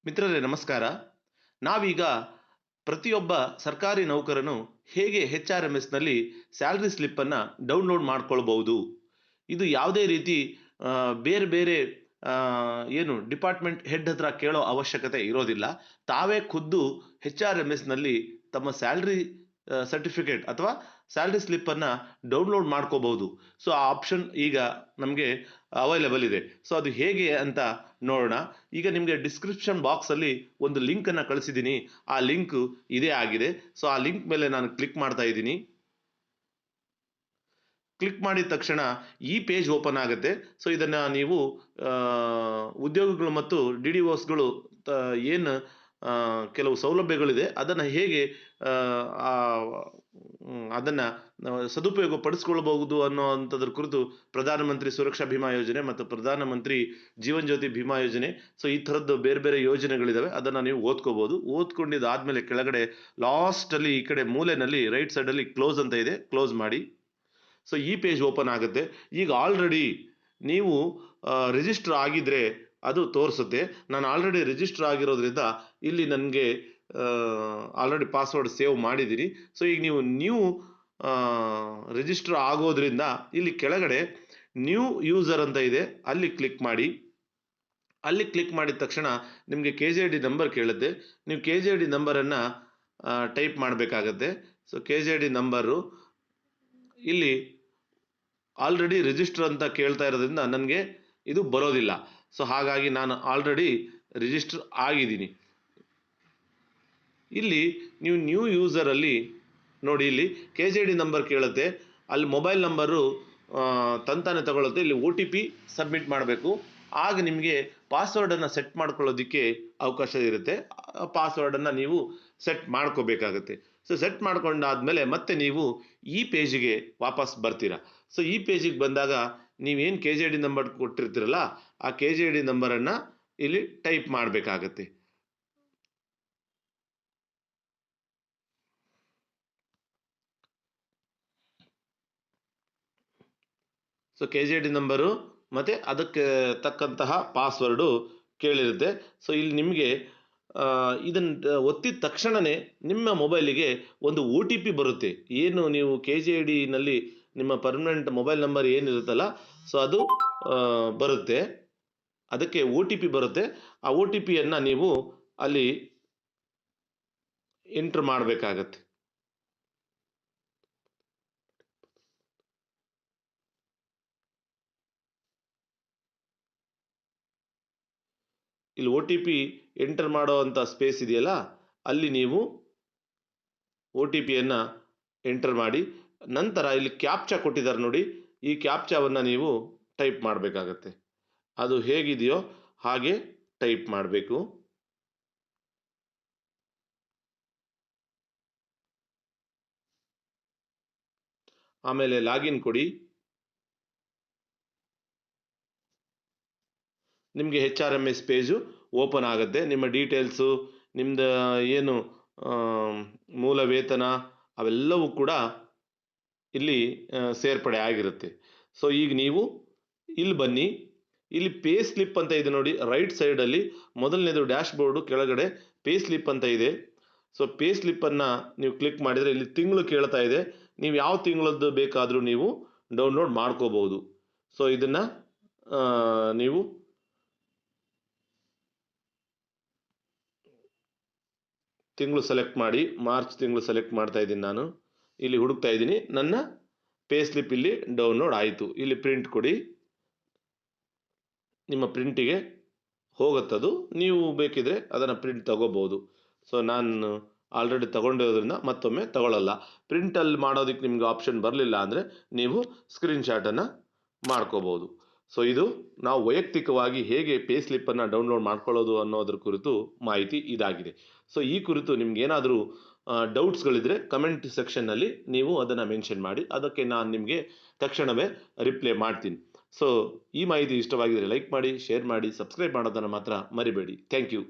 ಮಿತ್ರರೇ ನಮಸ್ಕಾರ. ನಾವೀಗ ಪ್ರತಿಯೊಬ್ಬ ಸರ್ಕಾರಿ ನೌಕರನು ಹೇಗೆ HRMSನಲ್ಲಿ ಸ್ಯಾಲರಿ ಸ್ಲಿಪ್ಪನ್ನು ಡೌನ್ಲೋಡ್ ಮಾಡ್ಕೊಳ್ಬಹುದು. ಇದು ಯಾವುದೇ ರೀತಿ ಬೇರೆ ಬೇರೆ ಏನು ಡಿಪಾರ್ಟ್ಮೆಂಟ್ ಹೆಡ್ ಹತ್ರ ಕೇಳೋ ಅವಶ್ಯಕತೆ ಇರೋದಿಲ್ಲ. ತಾವೇ ಖುದ್ದು HRMSನಲ್ಲಿ ತಮ್ಮ ಸ್ಯಾಲರಿ ಸರ್ಟಿಫಿಕೇಟ್ ಅಥವಾ ಸ್ಯಾಲರಿ ಸ್ಲಿಪ್ಪನ್ನು ಡೌನ್ಲೋಡ್ ಮಾಡ್ಕೋಬಹುದು. ಸೊ ಆ ಆಪ್ಷನ್ ಈಗ ನಮಗೆ ಅವೈಲೇಬಲ್ ಇದೆ. ಸೊ ಅದು ಹೇಗೆ ಅಂತ ನೋಡೋಣ. ಈಗ ನಿಮಗೆ ಡಿಸ್ಕ್ರಿಪ್ಷನ್ ಬಾಕ್ಸಲ್ಲಿ ಒಂದು ಲಿಂಕನ್ನು ಕಳಿಸಿದ್ದೀನಿ. ಆ ಲಿಂಕ್ ಇದೇ ಆಗಿದೆ. ಸೊ ಆ ಲಿಂಕ್ ಮೇಲೆ ನಾನು ಕ್ಲಿಕ್ ಮಾಡ್ತಾ ಇದ್ದೀನಿ. ಕ್ಲಿಕ್ ಮಾಡಿದ ತಕ್ಷಣ ಈ ಪೇಜ್ ಓಪನ್ ಆಗುತ್ತೆ. ಸೊ ಇದನ್ನು ನೀವು ಉದ್ಯೋಗಿಗಳು ಮತ್ತು DDOsಗಳು ಏನು ಕೆಲವು ಸೌಲಭ್ಯಗಳಿದೆ ಅದನ್ನು ಹೇಗೆ ಅದನ್ನು ಸದುಪಯೋಗ ಪಡಿಸ್ಕೊಳ್ಬಹುದು ಅನ್ನೋವಂಥದ್ರ ಕುರಿತು ಪ್ರಧಾನಮಂತ್ರಿ ಸುರಕ್ಷಾ ಭೀಮಾ ಯೋಜನೆ ಮತ್ತು ಪ್ರಧಾನಮಂತ್ರಿ ಜೀವನ್ ಜ್ಯೋತಿ ಭೀಮಾ ಯೋಜನೆ, ಸೊ ಈ ಥರದ್ದು ಬೇರೆ ಬೇರೆ ಯೋಜನೆಗಳಿದ್ದಾವೆ. ಅದನ್ನು ನೀವು ಓದ್ಕೋಬಹುದು. ಓದ್ಕೊಂಡಿದ್ದಾದಮೇಲೆ ಕೆಳಗಡೆ ಲಾಸ್ಟಲ್ಲಿ ಈ ಕಡೆ ಮೂಲೆಯಲ್ಲಿ ರೈಟ್ ಸೈಡಲ್ಲಿ ಕ್ಲೋಸ್ ಅಂತ ಇದೆ, ಕ್ಲೋಸ್ ಮಾಡಿ. ಸೊ ಈ ಪೇಜ್ ಓಪನ್ ಆಗುತ್ತೆ. ಈಗ ಆಲ್ರೆಡಿ ನೀವು ರಿಜಿಸ್ಟರ್ ಆಗಿದ್ರೆ ಅದು ತೋರಿಸುತ್ತೆ. ನಾನು ಆಲ್ರೆಡಿ ರಿಜಿಸ್ಟರ್ ಆಗಿರೋದ್ರಿಂದ ಇಲ್ಲಿ ನನಗೆ ಆಲ್ರೆಡಿ ಪಾಸ್ವರ್ಡ್ ಸೇವ್ ಮಾಡಿದ್ದೀನಿ. ಸೊ ಈಗ ನೀವು ರಿಜಿಸ್ಟರ್ ಆಗೋದ್ರಿಂದ ಇಲ್ಲಿ ಕೆಳಗಡೆ ನ್ಯೂ ಯೂಸರ್ ಅಂತ ಇದೆ, ಅಲ್ಲಿ ಕ್ಲಿಕ್ ಮಾಡಿ. ಅಲ್ಲಿ ಕ್ಲಿಕ್ ಮಾಡಿದ ತಕ್ಷಣ ನಿಮಗೆ KJD ನಂಬರ್ ಕೇಳುತ್ತೆ. ನೀವು KJD ನಂಬರನ್ನು ಟೈಪ್ ಮಾಡಬೇಕಾಗತ್ತೆ. ಸೊ KJD ನಂಬರು ಇಲ್ಲಿ ಆಲ್ರೆಡಿ ರಿಜಿಸ್ಟರ್ ಅಂತ ಕೇಳ್ತಾ ಇರೋದ್ರಿಂದ ನನಗೆ ಇದು ಬರೋದಿಲ್ಲ. ಸೊ ಹಾಗಾಗಿ ನಾನು ಆಲ್ರೆಡಿ ರಿಜಿಸ್ಟರ್ ಆಗಿದ್ದೀನಿ. ಇಲ್ಲಿ ನೀವು ನ್ಯೂ ಯೂಸರಲ್ಲಿ ನೋಡಿ, ಇಲ್ಲಿ KJD ನಂಬರ್ ಕೇಳುತ್ತೆ, ಅಲ್ಲಿ ಮೊಬೈಲ್ ನಂಬರು ತಂತಾನೆ ತಗೊಳುತ್ತೆ. ಇಲ್ಲಿ OTP ಸಬ್ಮಿಟ್ ಮಾಡಬೇಕು. ಆಗ ನಿಮಗೆ ಪಾಸ್ವರ್ಡನ್ನು ಸೆಟ್ ಮಾಡ್ಕೊಳ್ಳೋದಕ್ಕೆ ಅವಕಾಶ ಇರುತ್ತೆ. ಪಾಸ್ವರ್ಡನ್ನು ನೀವು ಸೆಟ್ ಮಾಡ್ಕೋಬೇಕಾಗತ್ತೆ. ಸೊ ಸೆಟ್ ಮಾಡ್ಕೊಂಡಾದ್ಮೇಲೆ ಮತ್ತೆ ನೀವು ಈ ಪೇಜಿಗೆ ವಾಪಸ್ ಬರ್ತೀರಾ. ಸೊ ಈ ಪೇಜಿಗೆ ಬಂದಾಗ ನೀವೇನು KJD ನಂಬರ್ ಕೊಟ್ಟಿರ್ತೀರಲ್ಲ ಆ KJD ನಂಬರನ್ನು ಇಲ್ಲಿ ಟೈಪ್ ಮಾಡಬೇಕಾಗತ್ತೆ. ಸೊ KJD ನಂಬರು ಮತ್ತು ಅದಕ್ಕೆ ತಕ್ಕಂತಹ ಪಾಸ್ವರ್ಡು ಕೇಳಿರುತ್ತೆ. ಸೊ ಇಲ್ಲಿ ನಿಮಗೆ ಇದನ್ನು ಒತ್ತಿದ ತಕ್ಷಣವೇ ನಿಮ್ಮ ಮೊಬೈಲಿಗೆ ಒಂದು OTP ಬರುತ್ತೆ. ಏನು ನೀವು KJDನಲ್ಲಿ ನಿಮ್ಮ ಪರ್ಮನೆಂಟ್ ಮೊಬೈಲ್ ನಂಬರ್ ಏನಿರುತ್ತಲ್ಲ ಸೊ ಅದು ಬರುತ್ತೆ. ಅದಕ್ಕೆ OTP ಬರುತ್ತೆ. ಆ OTPಯನ್ನು ನೀವು ಅಲ್ಲಿ ಎಂಟ್ರ್ ಮಾಡಬೇಕಾಗತ್ತೆ. ಇಲ್ಲಿ OTP ಎಂಟರ್ ಮಾಡೋವಂಥ ಸ್ಪೇಸ್ ಇದೆಯಲ್ಲ, ಅಲ್ಲಿ ನೀವು OTPಯನ್ನು ಎಂಟರ್ ಮಾಡಿ. ನಂತರ ಇಲ್ಲಿ ಕ್ಯಾಪ್ಚಾ ಕೊಟ್ಟಿದ್ದಾರೆ ನೋಡಿ, ಈ ಕ್ಯಾಪ್ಚಾವನ್ನು ನೀವು ಟೈಪ್ ಮಾಡಬೇಕಾಗತ್ತೆ. ಅದು ಹೇಗಿದೆಯೋ ಹಾಗೆ ಟೈಪ್ ಮಾಡಬೇಕು. ಆಮೇಲೆ ಲಾಗಿನ್ ಕೊಡಿ. ನಿಮಗೆ HRMS ಪೇಜು ಓಪನ್ ಆಗುತ್ತೆ. ನಿಮ್ಮ ಡೀಟೇಲ್ಸು, ನಿಮ್ಮದು ಏನು ಮೂಲ ವೇತನ ಅವೆಲ್ಲವೂ ಕೂಡ ಇಲ್ಲಿ ಸೇರ್ಪಡೆ ಆಗಿರುತ್ತೆ. ಸೊ ಈಗ ನೀವು ಇಲ್ಲಿ ಬನ್ನಿ. ಇಲ್ಲಿ ಪೇ ಸ್ಲಿಪ್ ಅಂತ ಇದೆ ನೋಡಿ, ರೈಟ್ ಸೈಡಲ್ಲಿ ಮೊದಲನೇದು ಡ್ಯಾಶ್ ಬೋರ್ಡು ಕೆಳಗಡೆ ಪೇ ಸ್ಲಿಪ್ ಅಂತ ಇದೆ. ಸೊ ಪೇ ಸ್ಲಿಪ್ಪನ್ನು ನೀವು ಕ್ಲಿಕ್ ಮಾಡಿದರೆ ಇಲ್ಲಿ ತಿಂಗಳು ಕೇಳ್ತಾ ಇದೆ. ನೀವು ಯಾವ ತಿಂಗಳದ್ದು ಬೇಕಾದರೂ ನೀವು ಡೌನ್ಲೋಡ್ ಮಾಡ್ಕೋಬಹುದು. ಸೊ ಇದನ್ನು ನೀವು ತಿಂಗಳು ಸೆಲೆಕ್ಟ್ ಮಾಡಿ. ಮಾರ್ಚ್ ತಿಂಗಳು ಸೆಲೆಕ್ಟ್ ಮಾಡ್ತಾ ಇದ್ದೀನಿ. ನಾನು ಇಲ್ಲಿ ಹುಡುಕ್ತಾ ಇದ್ದೀನಿ. ನನ್ನ ಪೇ ಸ್ಲಿಪ್ ಇಲ್ಲಿ ಡೌನ್ಲೋಡ್ ಆಯಿತು. ಇಲ್ಲಿ ಪ್ರಿಂಟ್ ಕೊಡಿ. ನಿಮ್ಮ ಪ್ರಿಂಟಿಗೆ ಹೋಗುತ್ತದು. ನೀವು ಬೇಕಿದ್ರೆ ಅದನ್ನು ಪ್ರಿಂಟ್ ತಗೋಬೋದು. ಸೊ ನಾನು ಆಲ್ರೆಡಿ ತಗೊಂಡಿರೋದ್ರಿಂದ ಮತ್ತೊಮ್ಮೆ ತಗೊಳ್ಳಲ್ಲ. ಪ್ರಿಂಟಲ್ಲಿ ಮಾಡೋದಕ್ಕೆ ನಿಮ್ಗೆ ಆಪ್ಷನ್ ಬರಲಿಲ್ಲ ಅಂದರೆ ನೀವು ಸ್ಕ್ರೀನ್ಶಾಟನ್ನು ಮಾಡ್ಕೋಬೋದು. ಸೊ ಇದು ನಾವು ವೈಯಕ್ತಿಕವಾಗಿ ಹೇಗೆ ಪೇ ಸ್ಲಿಪ್ಪನ್ನು ಡೌನ್ಲೋಡ್ ಮಾಡ್ಕೊಳ್ಳೋದು ಅನ್ನೋದ್ರ ಕುರಿತು ಮಾಹಿತಿ ಇದಾಗಿದೆ. ಸೊ ಈ ಕುರಿತು ನಿಮ್ಗೇನಾದರೂ ಡೌಟ್ಸ್ಗಳಿದ್ರೆ ಕಮೆಂಟ್ ಸೆಕ್ಷನ್ನಲ್ಲಿ ನೀವು ಅದನ್ನು ಮೆನ್ಷನ್ ಮಾಡಿ. ಅದಕ್ಕೆ ನಾನು ನಿಮಗೆ ತಕ್ಷಣವೇ ರಿಪ್ಲೈ ಮಾಡ್ತೀನಿ. ಸೊ ಈ ಮಾಹಿತಿ ಇಷ್ಟವಾಗಿದ್ದರೆ ಲೈಕ್ ಮಾಡಿ, ಶೇರ್ ಮಾಡಿ, ಸಬ್ಸ್ಕ್ರೈಬ್ ಮಾಡೋದನ್ನು ಮಾತ್ರ ಮರಿಬೇಡಿ. Thank you.